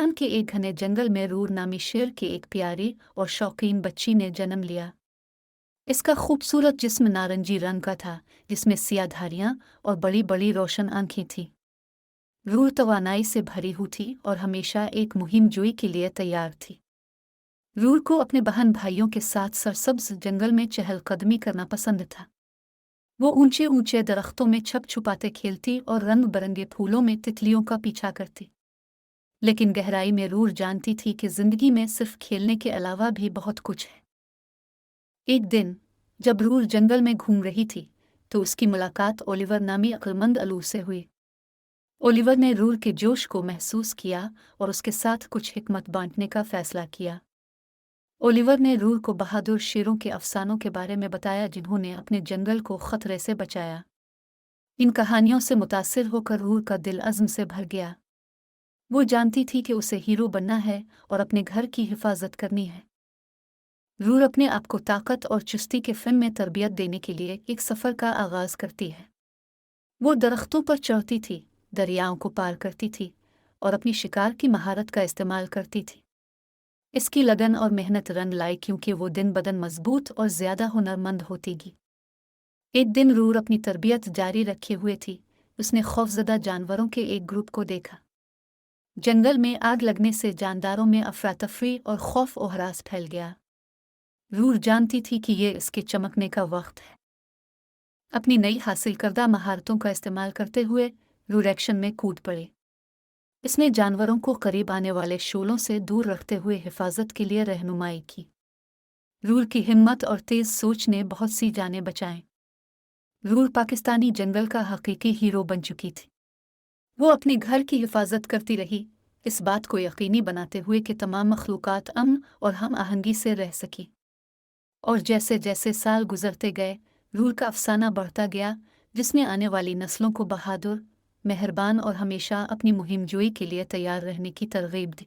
पाकिस्तान के एक घने जंगल में रूर नामी शेर की एक प्यारी और शौकीन बच्ची ने जन्म लिया। इसका खूबसूरत जिस्म नारंगी रंग का था, जिसमें सियाह धारियां और बड़ी बड़ी रोशन आंखें थीं। रूर तवानाई से भरी हुई थी और हमेशा एक मुहिम जोई के लिए तैयार थी। रूर को अपने बहन भाइयों के साथ सरसब्ज जंगल में चहलकदमी करना पसंद था। वो ऊंचे ऊंचे दरख्तों में छप छुपाते खेलती और रंग बिरंगे फूलों में तितलियों का पीछा करती। लेकिन गहराई में रूर जानती थी कि जिंदगी में सिर्फ खेलने के अलावा भी बहुत कुछ है। एक दिन जब रूर जंगल में घूम रही थी तो उसकी मुलाकात ओलिवर नामी अक्लमंद अलू से हुई। ओलिवर ने रूर के जोश को महसूस किया और उसके साथ कुछ हिकमत बांटने का फैसला किया। ओलिवर ने रूर को बहादुर शेरों के अफसानों के बारे में बताया जिन्होंने अपने जंगल को खतरे से बचाया। इन कहानियों से मुतासिर होकर रूर का दिल अज़्म से भर गया। वो जानती थी कि उसे हीरो बनना है और अपने घर की हिफाजत करनी है। रूर अपने आप को ताकत और चुस्ती के फ़िल्म में तरबियत देने के लिए एक सफ़र का आगाज़ करती है। वो दरख्तों पर चढ़ती थी, दरियाओं को पार करती थी और अपनी शिकार की महारत का इस्तेमाल करती थी। इसकी लगन और मेहनत रंग लाई क्योंकि वो दिन बदन मजबूत और ज़्यादा हुनरमंद होतीगी। एक दिन रूर अपनी तरबियत जारी रखे हुए थी। उसने खौफजदा जानवरों के एक ग्रुप को देखा। जंगल में आग लगने से जानदारों में अफरा तफरी और खौफ और हरास फैल गया। रूर जानती थी कि ये इसके चमकने का वक्त है। अपनी नई हासिल करदा महारतों का इस्तेमाल करते हुए रूर एक्शन में कूद पड़े। इसने जानवरों को करीब आने वाले शोलों से दूर रखते हुए हिफाजत के लिए रहनुमाई की। रूर की हिम्मत और तेज सोच ने बहुत सी जानें बचाईं। रूर पाकिस्तानी जंगल का हकीकी हीरो बन चुकी थी। वो अपने घर की हिफाजत करती रही, इस बात को यकीनी बनाते हुए कि तमाम मखलूक़ात अमन और हम आहंगी से रह सकी। और जैसे जैसे साल गुजरते गए, रूर का अफसाना बढ़ता गया, जिसने आने वाली नस्लों को बहादुर, मेहरबान और हमेशा अपनी मुहिम जोई के लिए तैयार रहने की तरगीब दी।